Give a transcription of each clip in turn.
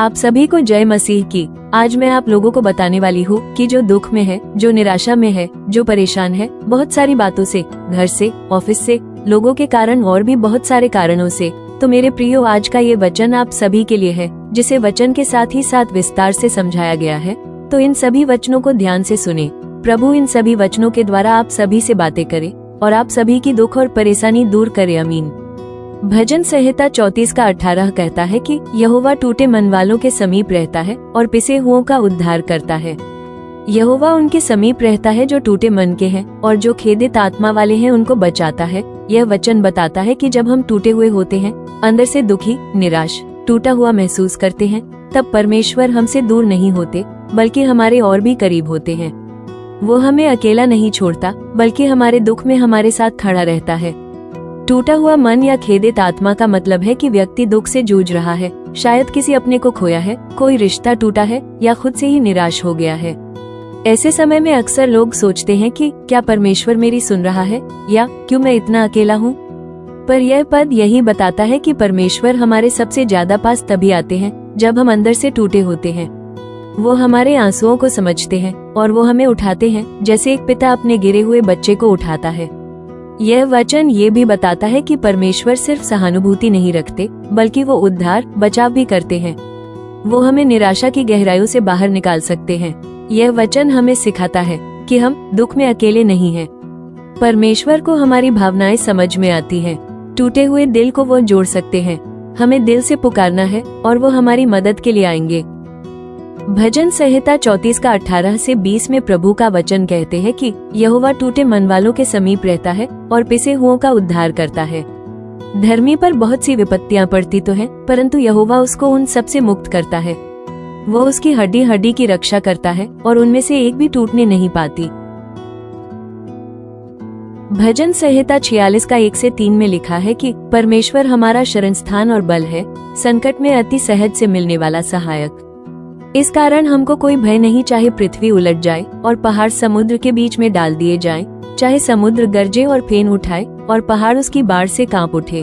आप सभी को जय मसीह की। आज मैं आप लोगों को बताने वाली हूँ कि जो दुख में है, जो निराशा में है, जो परेशान है बहुत सारी बातों से, घर से, ऑफिस से, लोगों के कारण और भी बहुत सारे कारणों से, तो मेरे प्रियो आज का ये वचन आप सभी के लिए है, जिसे वचन के साथ ही साथ विस्तार से समझाया गया है। तो इन सभी वचनों को ध्यान से सुने। प्रभु इन सभी वचनों के द्वारा आप सभी से बातें करे और आप सभी की दुख और परेशानी दूर करे। आमीन। भजन संहिता 34 का 18 कहता है कि यहोवा टूटे मन वालों के समीप रहता है और पिसे हुओं का उद्धार करता है। यहोवा उनके समीप रहता है जो टूटे मन के हैं, और जो खेदित आत्मा वाले हैं उनको बचाता है। यह वचन बताता है कि जब हम टूटे हुए होते हैं, अंदर से दुखी, निराश, टूटा हुआ महसूस करते हैं, तब परमेश्वर हमसे दूर नहीं होते, बल्कि हमारे और भी करीब होते हैं। वो हमें अकेला नहीं छोड़ता, बल्कि हमारे दुख में हमारे साथ खड़ा रहता है। टूटा हुआ मन या खेदित आत्मा का मतलब है कि व्यक्ति दुख से जूझ रहा है, शायद किसी अपने को खोया है, कोई रिश्ता टूटा है या खुद से ही निराश हो गया है। ऐसे समय में अक्सर लोग सोचते हैं कि क्या परमेश्वर मेरी सुन रहा है, या क्यों मैं इतना अकेला हूँ। पर यह पद यही बताता है कि परमेश्वर हमारे सबसे ज्यादा पास तभी आते हैं जब हम अंदर से टूटे होते हैं। वो हमारे आंसुओं को समझते हैं और वो हमें उठाते हैं, जैसे एक पिता अपने गिरे हुए बच्चे को उठाता है। यह वचन ये भी बताता है कि परमेश्वर सिर्फ सहानुभूति नहीं रखते, बल्कि वो उद्धार, बचाव भी करते हैं। वो हमें निराशा की गहराइयों से बाहर निकाल सकते हैं। यह वचन हमें सिखाता है कि हम दुख में अकेले नहीं हैं। परमेश्वर को हमारी भावनाएं समझ में आती हैं। टूटे हुए दिल को वो जोड़ सकते हैं। हमें दिल से पुकारना है और वो हमारी मदद के लिए आएंगे। भजन संहिता 34 का 18 से 20 में प्रभु का वचन कहते हैं कि यहोवा टूटे मन वालों के समीप रहता है और पिसे हुओं का उद्धार करता है। धर्मी पर बहुत सी विपत्तियां पड़ती तो हैं, परंतु यहोवा उसको उन सब से मुक्त करता है। वो उसकी हड्डी हड्डी की रक्षा करता है और उनमें से एक भी टूटने नहीं पाती। भजन संहिता 46 का 1 से 3 में लिखा है कि परमेश्वर हमारा शरणस्थान और बल है, संकट में अति सहज से मिलने वाला सहायक। इस कारण हमको कोई भय नहीं, चाहे पृथ्वी उलट जाए और पहाड़ समुद्र के बीच में डाल दिए जाएं, चाहे समुद्र गरजे और फेन उठाए और पहाड़ उसकी बाढ़ से कांप उठे।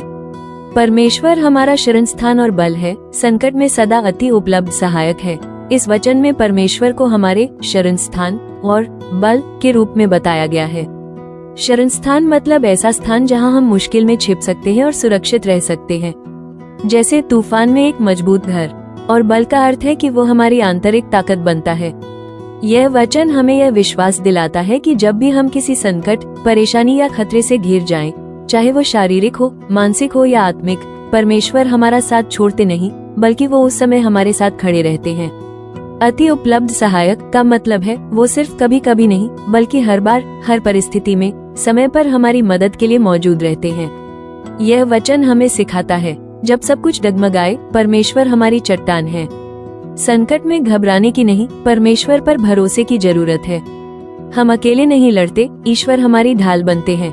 परमेश्वर हमारा शरणस्थान और बल है, संकट में सदा अति उपलब्ध सहायक है। इस वचन में परमेश्वर को हमारे शरणस्थान और बल के रूप में बताया गया है। शरणस्थान मतलब ऐसा स्थान जहां हम मुश्किल में छिप सकते हैं और सुरक्षित रह सकते हैं, जैसे तूफान में एक मजबूत घर। और बल का अर्थ है कि वो हमारी आंतरिक ताकत बनता है। यह वचन हमें यह विश्वास दिलाता है कि जब भी हम किसी संकट, परेशानी या खतरे से घिर जाएं, चाहे वो शारीरिक हो, मानसिक हो या आत्मिक, परमेश्वर हमारा साथ छोड़ते नहीं, बल्कि वो उस समय हमारे साथ खड़े रहते हैं। अति उपलब्ध सहायक का मतलब है वो सिर्फ कभी कभी नहीं, बल्कि हर बार, हर परिस्थिति में, समय पर हमारी मदद के लिए मौजूद रहते हैं। यह वचन हमें सिखाता है जब सब कुछ डगमगाए, परमेश्वर हमारी चट्टान है। संकट में घबराने की नहीं, परमेश्वर पर भरोसे की जरूरत है। हम अकेले नहीं लड़ते, ईश्वर हमारी ढाल बनते हैं।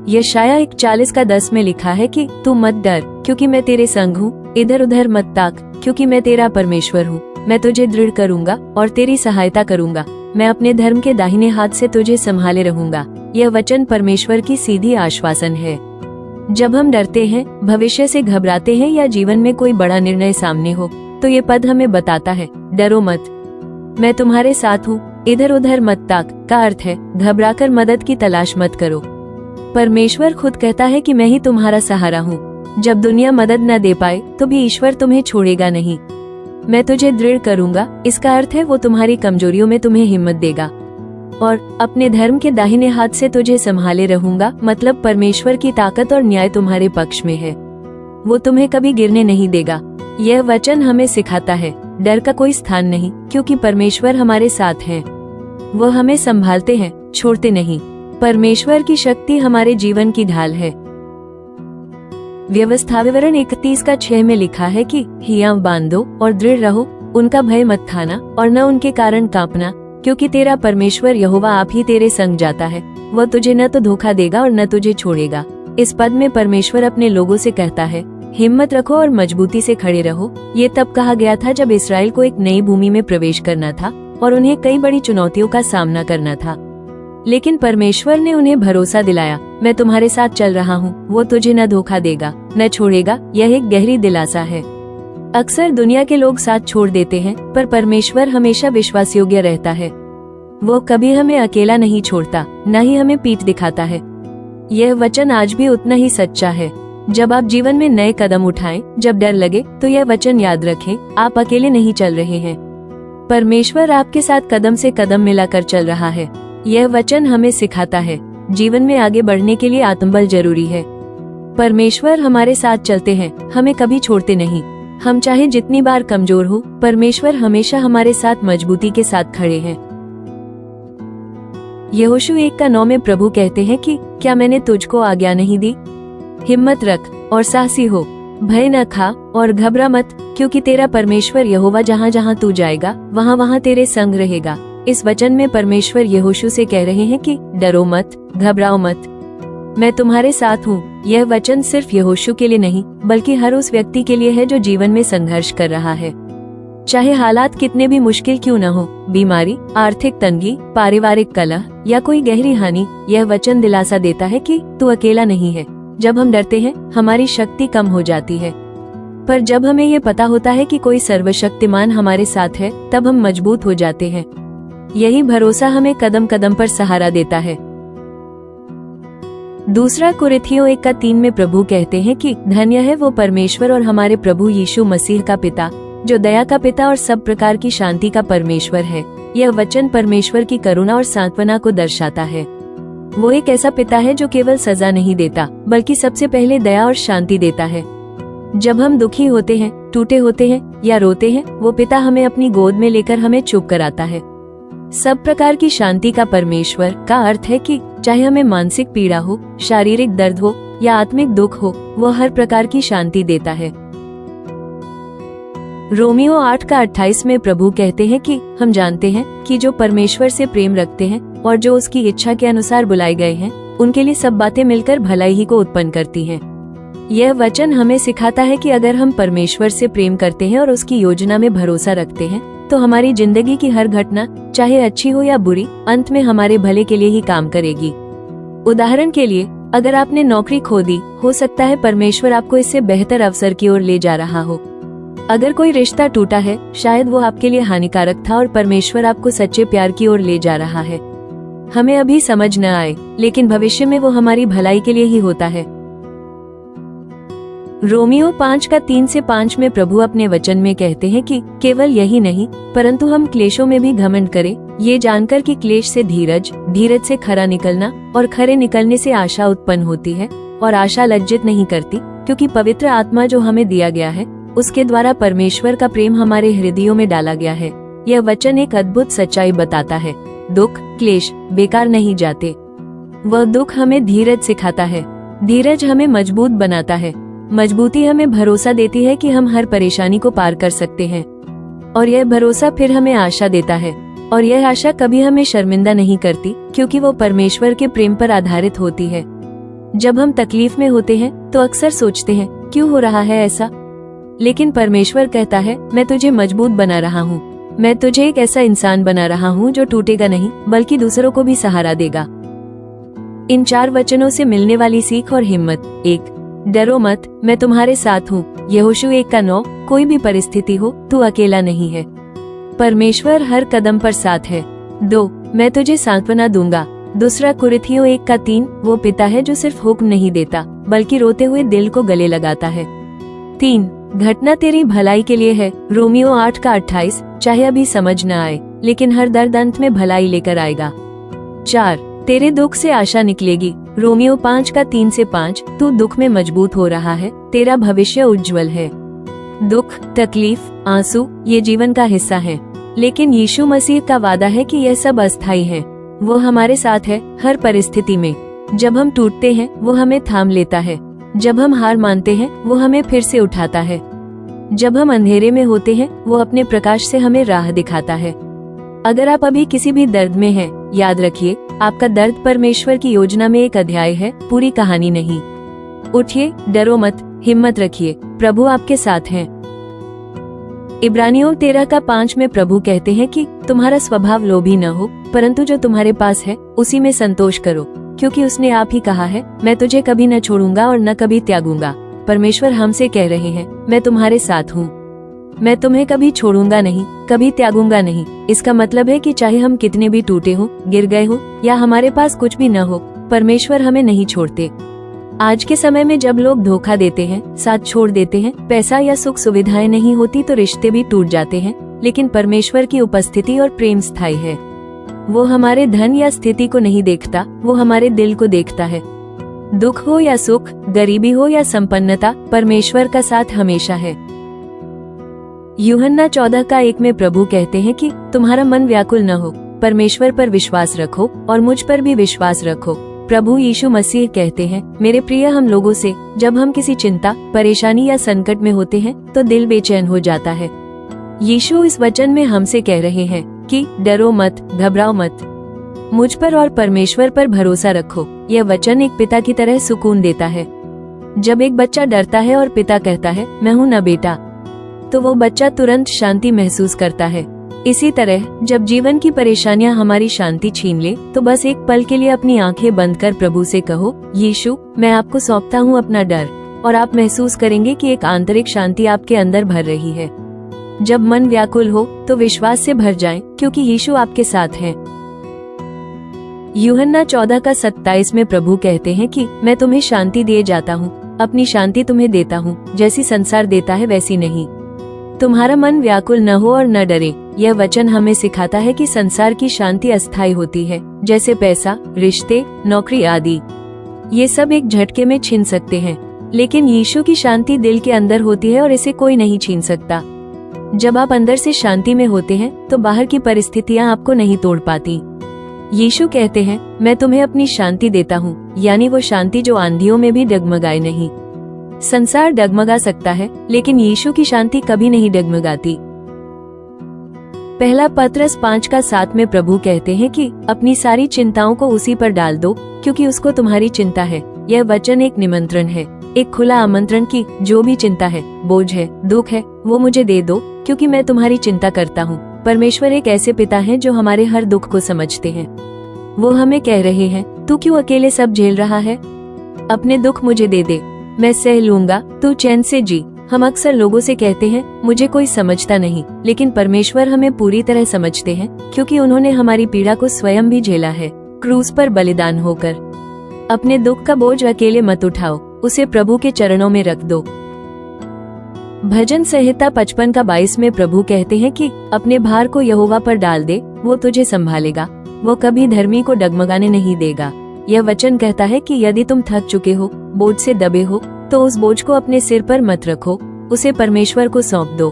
यशायाह 41 का 10 में लिखा है कि तू मत डर, क्योंकि मैं तेरे संग हूँ, इधर उधर मत ताक, क्योंकि मैं तेरा परमेश्वर हूँ। मैं तुझे दृढ़ करूंगा और तेरी सहायता करूंगा। मैं अपने धर्म के दाहिने हाथ से तुझे संभाले रहूंगा। यह वचन परमेश्वर की सीधी आश्वासन है। जब हम डरते हैं, भविष्य से घबराते हैं या जीवन में कोई बड़ा निर्णय सामने हो, तो ये पद हमें बताता है, डरो मत, मैं तुम्हारे साथ हूँ, इधर उधर मत ताक का अर्थ है घबराकर मदद की तलाश मत करो। परमेश्वर खुद कहता है कि मैं ही तुम्हारा सहारा हूँ। जब दुनिया मदद न दे पाए तो भी ईश्वर तुम्हें छोड़ेगा नहीं। मैं तुझे दृढ़ करूंगा, इसका अर्थ है वो तुम्हारी कमजोरियों में तुम्हें हिम्मत देगा। और अपने धर्म के दाहिने हाथ से तुझे संभाले रहूंगा, मतलब परमेश्वर की ताकत और न्याय तुम्हारे पक्ष में है। वो तुम्हें कभी गिरने नहीं देगा। यह वचन हमें सिखाता है डर का कोई स्थान नहीं, क्योंकि परमेश्वर हमारे साथ हैं। वो हमें संभालते हैं, छोड़ते नहीं। परमेश्वर की शक्ति हमारे जीवन की ढाल है। व्यवस्था विवरण 31 का 6 में लिखा है कि हियाव बांधो और दृढ़ रहो, उनका भय मत खाना और न उनके कारण कांपना, क्योंकि तेरा परमेश्वर यहोवा आप ही तेरे संग जाता है। वह तुझे न तो धोखा देगा और न तुझे छोड़ेगा। इस पद में परमेश्वर अपने लोगों से कहता है, हिम्मत रखो और मजबूती से खड़े रहो। ये तब कहा गया था जब इस्राएल को एक नई भूमि में प्रवेश करना था और उन्हें कई बड़ी चुनौतियों का सामना करना था। लेकिन परमेश्वर ने उन्हें भरोसा दिलाया, मैं तुम्हारे साथ चल रहा हूँ, वो तुझे न धोखा देगा, न छोड़ेगा। यह एक गहरी दिलासा है। अक्सर दुनिया के लोग साथ छोड़ देते हैं, पर परमेश्वर हमेशा विश्वास योग्य रहता है। वो कभी हमें अकेला नहीं छोड़ता, न ही हमें पीठ दिखाता है। यह वचन आज भी उतना ही सच्चा है। जब आप जीवन में नए कदम उठाएं, जब डर लगे, तो यह वचन याद रखें, आप अकेले नहीं चल रहे हैं। परमेश्वर आपके साथ कदम से कदम मिलाकर चल रहा है। यह वचन हमें सिखाता है, जीवन में आगे बढ़ने के लिए आत्मबल जरूरी है। परमेश्वर हमारे साथ चलते हैं, हमें कभी छोड़ते नहीं। हम चाहे जितनी बार कमजोर हो, परमेश्वर हमेशा हमारे साथ मजबूती के साथ खड़े हैं। यहोशू 1:9 में प्रभु कहते हैं कि क्या मैंने तुझको आज्ञा नहीं दी? हिम्मत रख और साहसी हो, भय न खा और घबरा मत, क्योंकि तेरा परमेश्वर यहोवा जहाँ जहाँ तू जाएगा वहाँ वहाँ तेरे संग रहेगा। इस वचन में परमेश्वर यहोशू से कह रहे हैं कि डरो मत, घबराओ मत, मैं तुम्हारे साथ हूँ। यह वचन सिर्फ यहोशू के लिए नहीं, बल्कि हर उस व्यक्ति के लिए है जो जीवन में संघर्ष कर रहा है। चाहे हालात कितने भी मुश्किल क्यों न हो, बीमारी, आर्थिक तंगी, पारिवारिक कलह या कोई गहरी हानि, यह वचन दिलासा देता है कि तू अकेला नहीं है। जब हम डरते हैं, हमारी शक्ति कम हो जाती है, पर जब हमें ये पता होता है कि कोई सर्वशक्तिमान हमारे साथ है, तब हम मजबूत हो जाते हैं। यही भरोसा हमें कदम कदम पर सहारा देता है। दूसरा कुरिन्थियों 1:3 में प्रभु कहते हैं कि धन्य है वो परमेश्वर और हमारे प्रभु यीशु मसीह का पिता, जो दया का पिता और सब प्रकार की शांति का परमेश्वर है। यह वचन परमेश्वर की करुणा और सांत्वना को दर्शाता है। वो एक ऐसा पिता है जो केवल सजा नहीं देता, बल्कि सबसे पहले दया और शांति देता है। जब हम दुखी होते हैं, टूटे होते हैं या रोते हैं, वो पिता हमें अपनी गोद में लेकर हमें चुप कराता है। सब प्रकार की शांति का परमेश्वर का अर्थ है कि चाहे हमें मानसिक पीड़ा हो, शारीरिक दर्द हो या आत्मिक दुख हो, वो हर प्रकार की शांति देता है। रोमियो 8:28 में प्रभु कहते हैं कि हम जानते हैं कि जो परमेश्वर से प्रेम रखते हैं और जो उसकी इच्छा के अनुसार बुलाए गए हैं, उनके लिए सब बातें मिलकर भलाई ही को उत्पन्न करती हैं। यह वचन हमें सिखाता है कि अगर हम परमेश्वर से प्रेम करते हैं और उसकी योजना में भरोसा रखते हैं, तो हमारी जिंदगी की हर घटना, चाहे अच्छी हो या बुरी, अंत में हमारे भले के लिए ही काम करेगी। उदाहरण के लिए, अगर आपने नौकरी खो दी, हो सकता है परमेश्वर आपको इससे बेहतर अवसर की ओर ले जा रहा हो। अगर कोई रिश्ता टूटा है, शायद वो आपके लिए हानिकारक था और परमेश्वर आपको सच्चे प्यार की ओर ले जा रहा है। हमें अभी समझ न आए, लेकिन भविष्य में वो हमारी भलाई के लिए ही होता है। रोमियो 5:3-5 में प्रभु अपने वचन में कहते हैं कि केवल यही नहीं, परंतु हम क्लेशों में भी घमंड करें, ये जानकर कि क्लेश से धीरज, धीरज से खरा निकलना और खरे निकलने से आशा उत्पन्न होती है, और आशा लज्जित नहीं करती, क्योंकि पवित्र आत्मा जो हमें दिया गया है, उसके द्वारा परमेश्वर का प्रेम हमारे हृदयों में डाला गया है। यह वचन एक अद्भुत सच्चाई बताता है, दुख, क्लेश बेकार नहीं जाते। वह दुख हमें धीरज सिखाता है, धीरज हमें मजबूत बनाता है, मजबूती हमें भरोसा देती है कि हम हर परेशानी को पार कर सकते हैं, और यह भरोसा फिर हमें आशा देता है, और यह आशा कभी हमें शर्मिंदा नहीं करती, क्योंकि वो परमेश्वर के प्रेम पर आधारित होती है। जब हम तकलीफ में होते हैं, तो अक्सर सोचते हैं, क्यों हो रहा है ऐसा? लेकिन परमेश्वर कहता है, मैं तुझे मजबूत बना रहा हूँ, मैं तुझे एक ऐसा इंसान बना रहा हूँ जो टूटेगा नहीं, बल्कि दूसरों को भी सहारा देगा। इन 4 वचनों से मिलने वाली सीख और हिम्मत: 1. डरो मत, मैं तुम्हारे साथ हूँ। यहोशू 1:9। कोई भी परिस्थिति हो, तू अकेला नहीं है, परमेश्वर हर कदम पर साथ है। 2. मैं तुझे सांत्वना दूंगा। दूसरा कुरिन्थियों 1:3। वो पिता है जो सिर्फ हुक्म नहीं देता, बल्कि रोते हुए दिल को गले लगाता है। 3. घटना तेरी भलाई के लिए है। रोमियो 8:28। चाहे अभी समझ न आए, लेकिन हर दर्द अंत में भलाई लेकर आएगा। 4. तेरे दुख से आशा निकलेगी। रोमियो 5:3-5। तू दुख में मजबूत हो रहा है, तेरा भविष्य उज्जवल है। दुख, तकलीफ, आंसू ये जीवन का हिस्सा है, लेकिन यीशु मसीह का वादा है कि यह सब अस्थायी है। वो हमारे साथ है हर परिस्थिति में। जब हम टूटते हैं, वो हमें थाम लेता है। जब हम हार मानते हैं, वो हमें फिर से उठाता है। जब हम अंधेरे में होते हैं, वो अपने प्रकाश से हमें राह दिखाता है। अगर आप अभी किसी भी दर्द में हैं, याद रखिए, आपका दर्द परमेश्वर की योजना में एक अध्याय है, पूरी कहानी नहीं। उठिए, डरो मत, हिम्मत रखिए, प्रभु आपके साथ हैं। इब्रानियों 13:5 में प्रभु कहते हैं कि तुम्हारा स्वभाव लोभी न हो, परंतु जो तुम्हारे पास है उसी में संतोष करो, क्योंकि उसने आप ही कहा है, मैं तुझे कभी न छोड़ूंगा और न कभी त्यागूंगा। परमेश्वर हमसे कह रहे हैं, मैं तुम्हारे साथ हूँ। मैं तुम्हें कभी छोड़ूंगा नहीं, कभी त्यागूंगा नहीं। इसका मतलब है कि चाहे हम कितने भी टूटे हो, गिर गए हो या हमारे पास कुछ भी न हो, परमेश्वर हमें नहीं छोड़ते। आज के समय में जब लोग धोखा देते हैं, साथ छोड़ देते हैं, पैसा या सुख सुविधाएं नहीं होती तो रिश्ते भी टूट जाते हैं, लेकिन परमेश्वर की उपस्थिति और प्रेम स्थायी है। वो हमारे धन या स्थिति को नहीं देखता, वो हमारे दिल को देखता है। दुख हो या सुख, गरीबी हो या संपन्नता, परमेश्वर का साथ हमेशा है। यूहन्ना 14:1 में प्रभु कहते हैं कि तुम्हारा मन व्याकुल न हो, परमेश्वर पर विश्वास रखो और मुझ पर भी विश्वास रखो। प्रभु यीशु मसीह कहते हैं, मेरे प्रिय हम लोगों से जब हम किसी चिंता, परेशानी या संकट में होते हैं तो दिल बेचैन हो जाता है। यीशु इस वचन में हमसे कह रहे हैं कि डरो मत, घबराओ मत, मुझ पर और परमेश्वर पर भरोसा रखो। यह वचन एक पिता की तरह सुकून देता है। जब एक बच्चा डरता है और पिता कहता है मैं हूं ना बेटा, तो वो बच्चा तुरंत शांति महसूस करता है। इसी तरह जब जीवन की परेशानियां हमारी शांति छीन ले तो बस एक पल के लिए अपनी आंखें बंद कर प्रभु से कहो, यीशु मैं आपको सौंपता हूँ अपना डर, और आप महसूस करेंगे कि एक आंतरिक शांति आपके अंदर भर रही है। जब मन व्याकुल हो तो विश्वास से भर जाएं, क्योंकि यीशु आपके साथ हैं। यूहन्ना 14:27 में प्रभु कहते हैं कि मैं तुम्हें शांति दिए जाता हूँ, अपनी शांति तुम्हें देता हूँ, जैसी संसार देता है वैसी नहीं। तुम्हारा मन व्याकुल न हो और न डरे। यह वचन हमें सिखाता है कि संसार की शांति अस्थायी होती है, जैसे पैसा, रिश्ते, नौकरी आदि। ये सब एक झटके में छिन सकते हैं, लेकिन यीशु की शांति दिल के अंदर होती है और इसे कोई नहीं छीन सकता। जब आप अंदर से शांति में होते हैं तो बाहर की परिस्थितियां आपको नहीं तोड़ पाती। यीशु कहते हैं, मैं तुम्हें अपनी शांति देता हूँ, यानी वो शांति जो आंधियों में भी डगमगाए नहीं। संसार डगमगा सकता है, लेकिन यीशु की शांति कभी नहीं डगमगाती। पहला पत्रस 5:7 में प्रभु कहते हैं कि अपनी सारी चिंताओं को उसी पर डाल दो, क्योंकि उसको तुम्हारी चिंता है। यह वचन एक निमंत्रण है, एक खुला आमंत्रण की जो भी चिंता है, बोझ है, दुख है, वो मुझे दे दो, क्योंकि मैं तुम्हारी चिंता करता हूँ। परमेश्वर एक ऐसे पिता हैं जो हमारे हर दुख को समझते हैं। वो हमें कह रहे हैं, तू क्यों अकेले सब झेल रहा है? अपने दुख मुझे दे दे, मैं सह लूंगा, तू चैन से जी। हम अक्सर लोगों से कहते हैं, मुझे कोई समझता नहीं, लेकिन परमेश्वर हमें पूरी तरह समझते हैं, क्योंकि उन्होंने हमारी पीड़ा को स्वयं भी झेला है, क्रूस पर बलिदान होकर। अपने दुख का बोझ अकेले मत उठाओ, उसे प्रभु के चरणों में रख दो। भजन संहिता 55:22 में प्रभु कहते हैं कि अपने भार को यहोवा पर डाल दे, वो तुझे संभालेगा, वो कभी धर्मी को डगमगाने नहीं देगा। यह वचन कहता है कि यदि तुम थक चुके हो, बोझ से दबे हो, तो उस बोझ को अपने सिर पर मत रखो, उसे परमेश्वर को सौंप दो।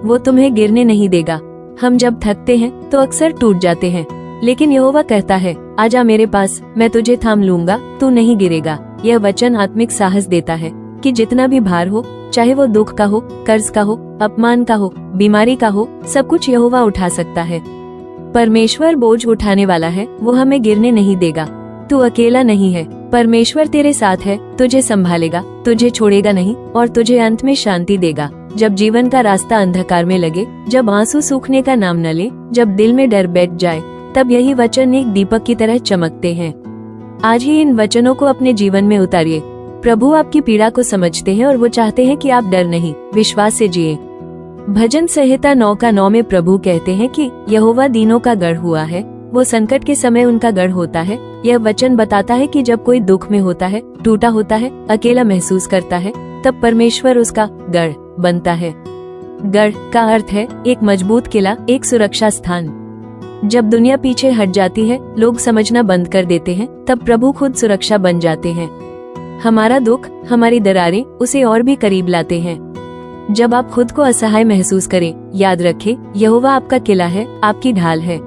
वो तुम्हें गिरने नहीं देगा। हम जब थकते हैं तो अक्सर टूट जाते हैं, लेकिन यहोवा कहता है, आजा मेरे पास, मैं तुझे थाम लूंगा, तू नहीं गिरेगा। यह वचन आत्मिक साहस देता है कि जितना भी भार हो, चाहे वो दुख का हो, कर्ज का हो, अपमान का हो, बीमारी का हो, सब कुछ यहोवा उठा सकता है। परमेश्वर बोझ उठाने वाला है, वो हमें गिरने नहीं देगा। तू अकेला नहीं है, परमेश्वर तेरे साथ है, तुझे संभालेगा, तुझे छोड़ेगा नहीं और तुझे अंत में शांति देगा। जब जीवन का रास्ता अंधकार में लगे, जब आंसू सूखने का नाम न ले, जब दिल में डर बैठ जाए, तब यही वचन एक दीपक की तरह चमकते हैं। आज ही इन वचनों को अपने जीवन में उतारिए। प्रभु आपकी पीड़ा को समझते हैं और वो चाहते हैं कि आप डर नहीं, विश्वास से जिए। भजन संहिता 9:9 में प्रभु कहते हैं कि यहोवा दीनों का गढ़ हुआ है, वो संकट के समय उनका गढ़ होता है। यह वचन बताता है कि जब कोई दुख में होता है, टूटा होता है, अकेला महसूस करता है, तब परमेश्वर उसका गढ़ बनता है। गढ़ का अर्थ है एक मजबूत किला, एक सुरक्षा स्थान। जब दुनिया पीछे हट जाती है, लोग समझना बंद कर देते हैं, तब प्रभु खुद सुरक्षा बन जाते हैं। हमारा दुख, हमारी दरारें उसे और भी करीब लाते हैं। जब आप खुद को असहाय महसूस करें, याद रखें, यहोवा आपका किला है, आपकी ढाल है।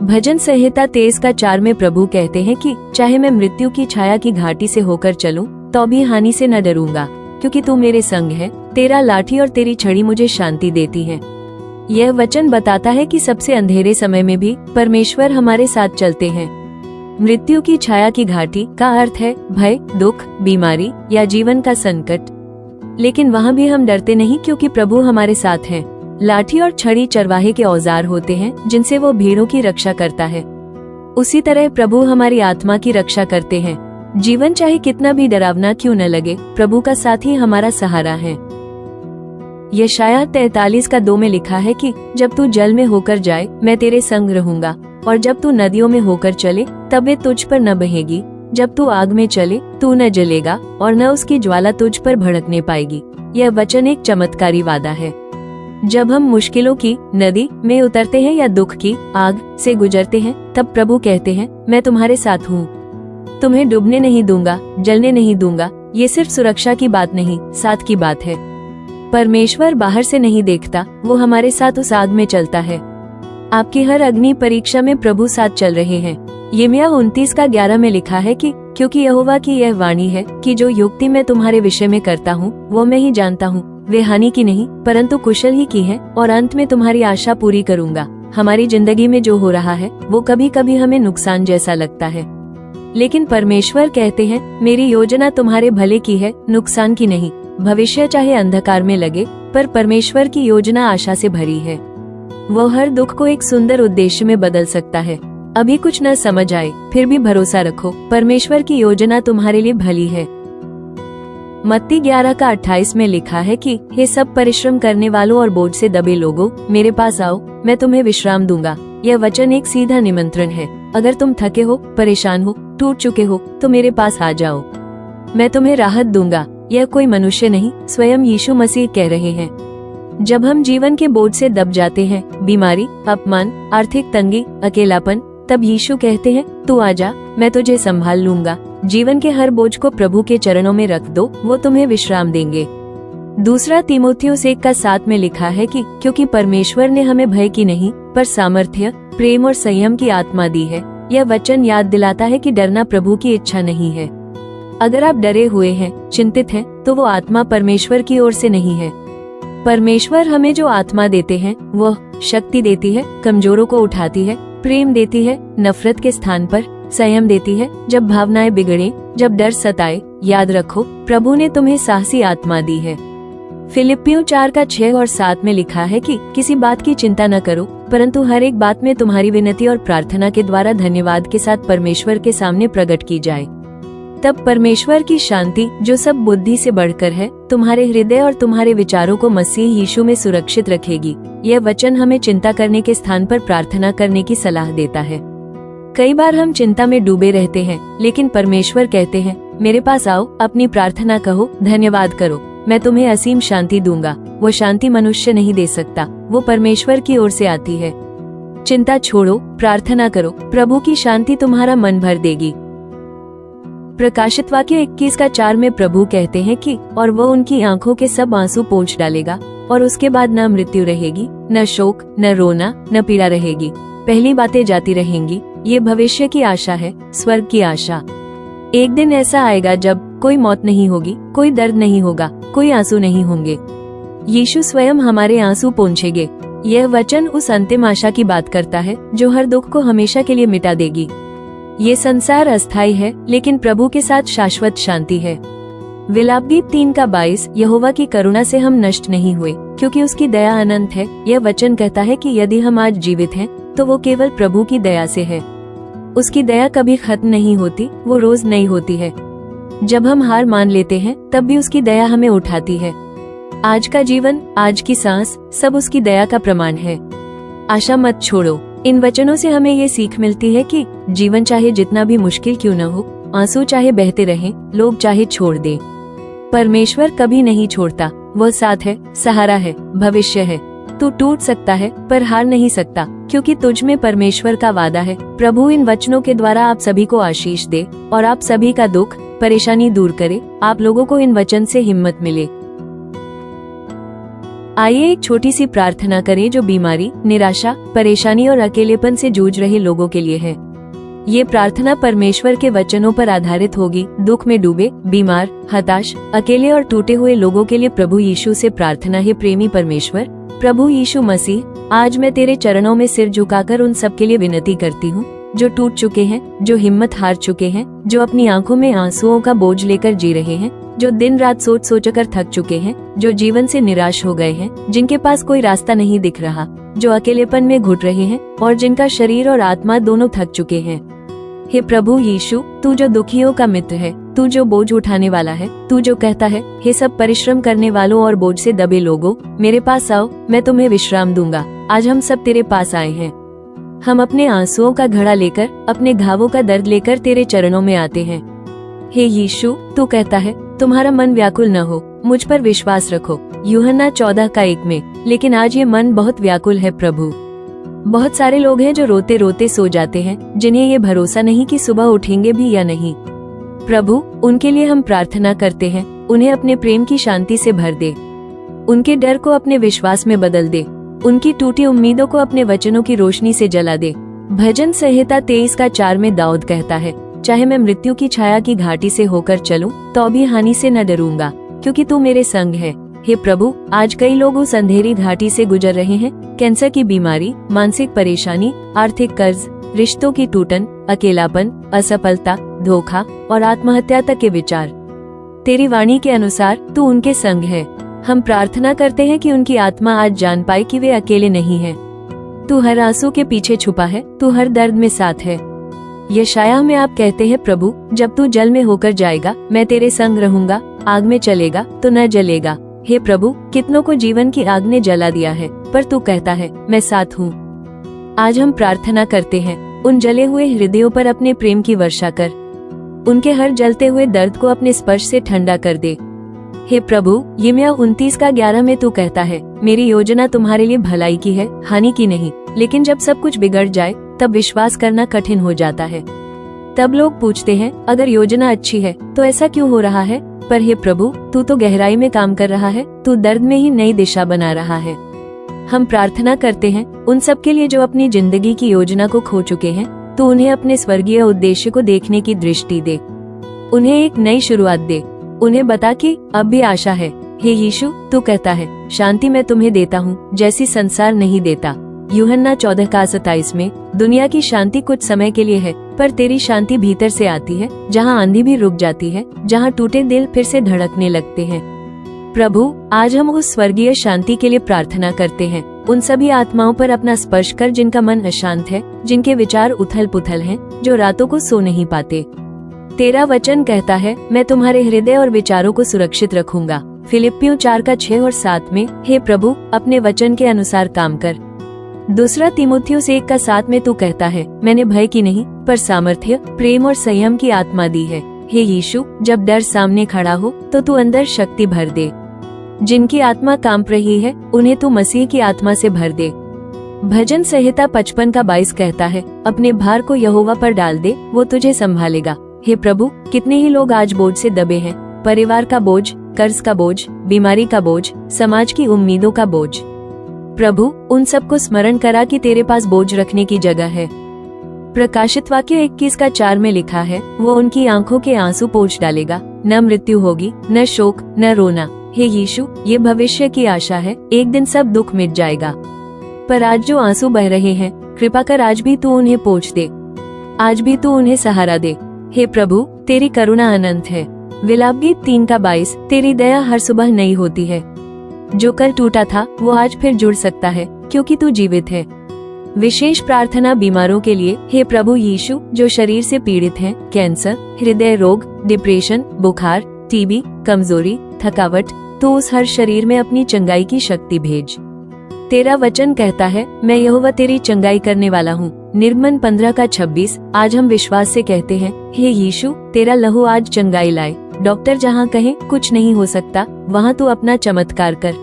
भजन संहिता 23:4 में प्रभु कहते हैं कि चाहे मैं मृत्यु की छाया की घाटी से होकर चलूं, तो भी हानि से न डरूंगा, क्योंकि तू मेरे संग है, तेरा लाठी और तेरी छड़ी मुझे शांति देती है। यह वचन बताता है कि सबसे अंधेरे समय में भी परमेश्वर हमारे साथ चलते हैं। मृत्यु की छाया की घाटी का अर्थ है भय, दुख, बीमारी या जीवन का संकट, लेकिन वहाँ भी हम डरते नहीं, क्योंकि प्रभु हमारे साथ हैं। लाठी और छड़ी चरवाहे के औजार होते हैं, जिनसे वो भेड़ों की रक्षा करता है। उसी तरह प्रभु हमारी आत्मा की रक्षा करते हैं। जीवन चाहे कितना भी डरावना क्यों न लगे, प्रभु का साथ ही हमारा सहारा है। यशायाह 43:2 में लिखा है कि जब तू जल में होकर जाए मैं तेरे संग रहूंगा, और जब तू नदियों में होकर चले तब वे तुझ पर न बहेगी। जब तू आग में चले तू न जलेगा, और न उसकी ज्वाला तुझ पर भड़कने पाएगी। यह वचन एक चमत्कारी वादा है। जब हम मुश्किलों की नदी में उतरते हैं या दुख की आग से गुजरते हैं, तब प्रभु कहते हैं, मैं तुम्हारे साथ हूँ, तुम्हें डूबने नहीं दूंगा, जलने नहीं दूंगा। ये सिर्फ सुरक्षा की बात नहीं, साथ की बात है। परमेश्वर बाहर से नहीं देखता, वो हमारे साथ उस आग में चलता है। आपकी हर अग्नि परीक्षा में प्रभु साथ चल रहे हैं। यिर्मयाह 29:11 में लिखा है कि क्योंकि यहोवा की यह वाणी है कि जो युक्ति मैं तुम्हारे विषय में करता हूँ वो मैं ही जानता हूँ, वे हानि की नहीं परंतु कुशल ही की है, और अंत में तुम्हारी आशा पूरी करूंगा। हमारी जिंदगी में जो हो रहा है वो कभी कभी हमें नुकसान जैसा लगता है, लेकिन परमेश्वर कहते हैं, मेरी योजना तुम्हारे भले की है, नुकसान की नहीं। भविष्य चाहे अंधकार में लगे, पर परमेश्वर की योजना आशा से भरी है। वो हर दुख को एक सुंदर उद्देश्य में बदल सकता है। अभी कुछ न समझ आए, फिर भी भरोसा रखो, परमेश्वर की योजना तुम्हारे लिए भली है। मत्ती 11:28 में लिखा है कि हे सब परिश्रम करने वालों और बोझ से दबे लोगों, मेरे पास आओ, मैं तुम्हें विश्राम दूंगा। यह वचन एक सीधा निमंत्रण है। अगर तुम थके हो, परेशान हो, टूट चुके हो, तो मेरे पास आ जाओ, मैं तुम्हें राहत दूंगा। यह कोई मनुष्य नहीं, स्वयं यीशु मसीह कह रहे हैं। जब हम जीवन के बोझ से दब जाते हैं, बीमारी, अपमान, आर्थिक तंगी, अकेलापन, तब यीशु कहते हैं, तू आजा, मैं तुझे संभाल लूंगा। जीवन के हर बोझ को प्रभु के चरणों में रख दो, वो तुम्हें विश्राम देंगे। दूसरा तीमुथियुस 1:7 में लिखा है कि क्योंकि परमेश्वर ने हमें भय की नहीं पर सामर्थ्य, प्रेम और संयम की आत्मा दी है। यह वचन याद दिलाता है कि डरना प्रभु की इच्छा नहीं है। अगर आप डरे हुए हैं, चिंतित हैं, तो वो आत्मा परमेश्वर की ओर से नहीं है। परमेश्वर हमें जो आत्मा देते हैं वह शक्ति देती है, कमजोरों को उठाती है, प्रेम देती है, नफरत के स्थान पर संयम देती है, जब भावनाएं बिगड़े, जब डर सताए। याद रखो, प्रभु ने तुम्हें साहसी आत्मा दी है। फिलिप्पियों 4:6 और 7 में लिखा है कि किसी बात की चिंता न करो, परंतु हर एक बात में तुम्हारी विनती और प्रार्थना के द्वारा धन्यवाद के साथ परमेश्वर के सामने प्रकट की जाए। तब परमेश्वर की शांति, जो सब बुद्धि से बढ़कर है, तुम्हारे हृदय और तुम्हारे विचारों को मसीह यीशु में सुरक्षित रखेगी। यह वचन हमें चिंता करने के स्थान पर प्रार्थना करने की सलाह देता है। कई बार हम चिंता में डूबे रहते हैं, लेकिन परमेश्वर कहते हैं, मेरे पास आओ, अपनी प्रार्थना कहो, धन्यवाद करो, मैं तुम्हें असीम शांति दूंगा। वो शांति मनुष्य नहीं दे सकता, वो परमेश्वर की ओर से आती है। चिंता छोड़ो, प्रार्थना करो, प्रभु की शांति तुम्हारा मन भर देगी। प्रकाशित वाक्य 21:4 में प्रभु कहते हैं कि और वो उनकी आंखों के सब आंसू पोंछ डालेगा, और उसके बाद न मृत्यु रहेगी, न शोक, न रोना, न पीड़ा रहेगी। पहली बातें जाती रहेंगी। ये भविष्य की आशा है, स्वर्ग की आशा। एक दिन ऐसा आएगा जब कोई मौत नहीं होगी, कोई दर्द नहीं होगा, कोई आंसू नहीं होंगे। यीशु स्वयं हमारे आंसू पोंछेंगे। यह वचन उस अंतिम आशा की बात करता है जो हर दुख को हमेशा के लिए मिटा देगी। ये संसार अस्थायी है, लेकिन प्रभु के साथ शाश्वत शांति है। विलाप गीत 3:22, यहोवा की करुणा से हम नष्ट नहीं हुए, क्योंकि उसकी दया अनंत है। यह वचन कहता है कि यदि हम आज जीवित हैं, तो वो केवल प्रभु की दया से है। उसकी दया कभी खत्म नहीं होती, वो रोज नई होती है। जब हम हार मान लेते हैं, तब भी उसकी दया हमें उठाती है। आज का जीवन, आज की सांस, सब उसकी दया का प्रमाण है। आशा मत छोड़ो। इन वचनों से हमें ये सीख मिलती है कि जीवन चाहे जितना भी मुश्किल क्यों न हो, आंसू चाहे बहते रहें, लोग चाहे छोड़ दें, परमेश्वर कभी नहीं छोड़ता। वह साथ है, सहारा है, भविष्य है। तू टूट सकता है पर हार नहीं सकता, क्योंकि तुझ में परमेश्वर का वादा है। प्रभु इन वचनों के द्वारा आप सभी को आशीष दे और आप सभी का दुख, परेशानी दूर करे। आप लोगों को इन वचन से हिम्मत मिले। आइए एक छोटी सी प्रार्थना करें जो बीमारी, निराशा, परेशानी और अकेलेपन से जूझ रहे लोगों के लिए है। ये प्रार्थना परमेश्वर के वचनों पर आधारित होगी। दुख में डूबे, बीमार, हताश, अकेले और टूटे हुए लोगों के लिए प्रभु यीशु से प्रार्थना है। प्रेमी परमेश्वर, प्रभु यीशु मसीह, आज मैं तेरे चरणों में सिर झुकाकर उन सब के लिए विनती करती हूँ जो टूट चुके हैं, जो हिम्मत हार चुके हैं, जो अपनी आंखों में आंसुओं का बोझ लेकर जी रहे हैं, जो दिन रात सोच सोचकर थक चुके हैं, जो जीवन से निराश हो गए हैं, जिनके पास कोई रास्ता नहीं दिख रहा, जो अकेलेपन में घुट रहे हैं और जिनका शरीर और आत्मा दोनों थक चुके हैं। हे प्रभु यीशु, तू जो दुखियों का मित्र है, तू जो बोझ उठाने वाला है, तू जो कहता है, हे सब परिश्रम करने वालों और बोझ से दबे लोगों, मेरे पास आओ, मैं तुम्हें विश्राम दूंगा। आज हम सब तेरे पास आए हैं। हम अपने आंसुओं का घड़ा लेकर, अपने घावों का दर्द लेकर तेरे चरणों में आते हैं। हे यीशु, तू कहता है, तुम्हारा मन व्याकुल न हो, मुझ पर विश्वास रखो। यूहन्ना 14:1 में। लेकिन आज ये मन बहुत व्याकुल है प्रभु। बहुत सारे लोग हैं जो रोते रोते सो जाते हैं, जिन्हें ये भरोसा नहीं कि सुबह उठेंगे भी या नहीं। प्रभु, उनके लिए हम प्रार्थना करते हैं, उन्हें अपने प्रेम की शांति से भर दे, उनके डर को अपने विश्वास में बदल दे, उनकी टूटी उम्मीदों को अपने वचनों की रोशनी से जला दे। भजन संहिता 23:4 में दाऊद कहता है, चाहे मैं मृत्यु की छाया की घाटी से होकर चलूं, तो भी हानि से न डरूंगा, क्योंकि तू मेरे संग है। हे प्रभु, आज कई लोग उस अंधेरी घाटी से गुजर रहे हैं। कैंसर की बीमारी, मानसिक परेशानी, आर्थिक कर्ज, रिश्तों की टूटन, अकेलापन, असफलता, धोखा और आत्महत्या तक के विचार। तेरी वाणी के अनुसार तू उनके संग है। हम प्रार्थना करते हैं कि उनकी आत्मा आज जान पाए कि वे अकेले नहीं हैं। तू हर आंसू के पीछे छुपा है, तू हर दर्द में साथ है। यशायाह में आप कहते हैं, प्रभु, जब तू जल में होकर जाएगा, मैं तेरे संग रहूंगा। आग में चलेगा तो न जलेगा। हे प्रभु, कितनों को जीवन की आग ने जला दिया है, पर तू कहता है, मैं साथ हूँ। आज हम प्रार्थना करते हैं, उन जले हुए हृदयों पर अपने प्रेम की वर्षा कर, उनके हर जलते हुए दर्द को अपने स्पर्श से ठंडा कर दे। हे प्रभु, यिर्मयाह 29:11 में तू कहता है, मेरी योजना तुम्हारे लिए भलाई की है, हानि की नहीं। लेकिन जब सब कुछ बिगड़ जाए, तब विश्वास करना कठिन हो जाता है। तब लोग पूछते हैं, अगर योजना अच्छी है तो ऐसा क्यों हो रहा है? पर हे प्रभु, तू तो गहराई में काम कर रहा है, तू दर्द में ही नई दिशा बना रहा है। हम प्रार्थना करते हैं उन सब के लिए जो अपनी जिंदगी की योजना को खो चुके हैं, तो उन्हें अपने स्वर्गीय उद्देश्य को देखने की दृष्टि दे, उन्हें एक नई शुरुआत दे, उन्हें बता कि अब भी आशा है। हे यीशु, तू कहता है, शांति मैं तुम्हें देता हूँ, जैसी संसार नहीं देता। यूहन्ना 14:27 में। दुनिया की शांति कुछ समय के लिए है, पर तेरी शांति भीतर से आती है, जहाँ आंधी भी रुक जाती है, जहाँ टूटे दिल फिर से धड़कने लगते हैं। प्रभु, आज हम उस स्वर्गीय शांति के लिए प्रार्थना करते हैं। उन सभी आत्माओं पर अपना स्पर्श कर जिनका मन अशांत है, जिनके विचार उथल पुथल हैं, जो रातों को सो नहीं पाते। तेरा वचन कहता है, मैं तुम्हारे हृदय और विचारों को सुरक्षित रखूंगा। फिलिप्पियों 4:6 और 7 में। हे प्रभु, अपने वचन के अनुसार काम कर। दूसरा तीमुथियुस 1:7 में तू कहता है, मैंने भय की नहीं, पर सामर्थ्य, प्रेम और संयम की आत्मा दी है। हे यीशु, जब डर सामने खड़ा हो, तो तू अंदर शक्ति भर दे। जिनकी आत्मा कांप रही है, उन्हें तू मसीह की आत्मा से भर दे। भजन संहिता 55:22 कहता है, अपने भार को यहोवा पर डाल दे, वो तुझे संभालेगा। हे प्रभु, कितने ही लोग आज बोझ से दबे हैं, परिवार का बोझ, कर्ज का बोझ, बीमारी का बोझ, समाज की उम्मीदों का बोझ। प्रभु, उन सबको स्मरण करा कि तेरे पास बोझ रखने की जगह है। प्रकाशित वाक्य 21:4 में लिखा है, वो उनकी आंखों के आंसू पोंछ डालेगा, न मृत्यु होगी, न शोक, न रोना। हे यीशु, ये भविष्य की आशा है, एक दिन सब दुख मिट जाएगा। पर आज जो आंसू बह रहे हैं, कृपा कर आज भी तू उन्हें पोंछ दे, आज भी तू उन्हें सहारा दे। हे प्रभु, तेरी करुणा अनंत है। विलाप गीत 3:22। तेरी दया हर सुबह नई होती है। जो कल टूटा था, वो आज फिर जुड़ सकता है, क्योंकि तू जीवित है। विशेष प्रार्थना बीमारों के लिए। हे प्रभु यीशु, जो शरीर से पीड़ित हैं, कैंसर, हृदय रोग, डिप्रेशन, बुखार, टीबी, कमजोरी, थकावट, तो उस हर शरीर में अपनी चंगाई की शक्ति भेज। तेरा वचन कहता है, मैं यहोवा तेरी चंगाई करने वाला हूँ। निर्गमन 15:26। आज हम विश्वास से कहते हैं, हे यीशु, तेरा लहू आज चंगाई लाए। डॉक्टर जहाँ कहें कुछ नहीं हो सकता, वहाँ तू अपना चमत्कार कर।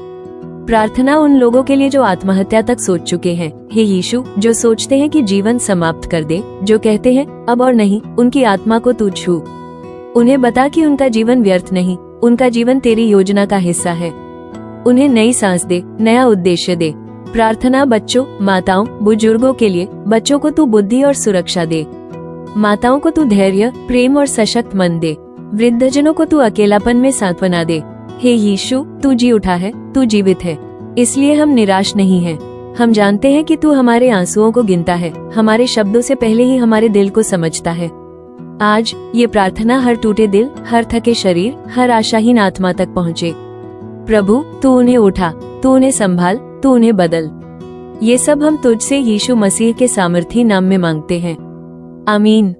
प्रार्थना उन लोगों के लिए जो आत्महत्या तक सोच चुके हैं। हे यीशु, जो सोचते हैं कि जीवन समाप्त कर दे, जो कहते हैं अब और नहीं, उनकी आत्मा को तू छू। उन्हें बता कि उनका जीवन व्यर्थ नहीं, उनका जीवन तेरी योजना का हिस्सा है। उन्हें नई सांस दे, नया उद्देश्य दे। प्रार्थना बच्चों, माताओं, बुजुर्गों के लिए। बच्चों को तू बुद्धि और सुरक्षा दे, माताओं को तू धैर्य, प्रेम और सशक्त मन दे, वृद्धजनों को तू अकेलापन में सांत्वना दे। हे यीशु, तू जी उठा है, तू जीवित है, इसलिए हम निराश नहीं हैं। हम जानते हैं कि तू हमारे आंसुओं को गिनता है, हमारे शब्दों से पहले ही हमारे दिल को समझता है। आज ये प्रार्थना हर टूटे दिल, हर थके शरीर, हर आशाहीन आत्मा तक पहुँचे। प्रभु, तू उन्हें उठा, तू उन्हें संभाल, तू उन्हें बदल। ये सब हम तुझसे यीशु मसीह के सामर्थी नाम में मांगते हैं। आमीन।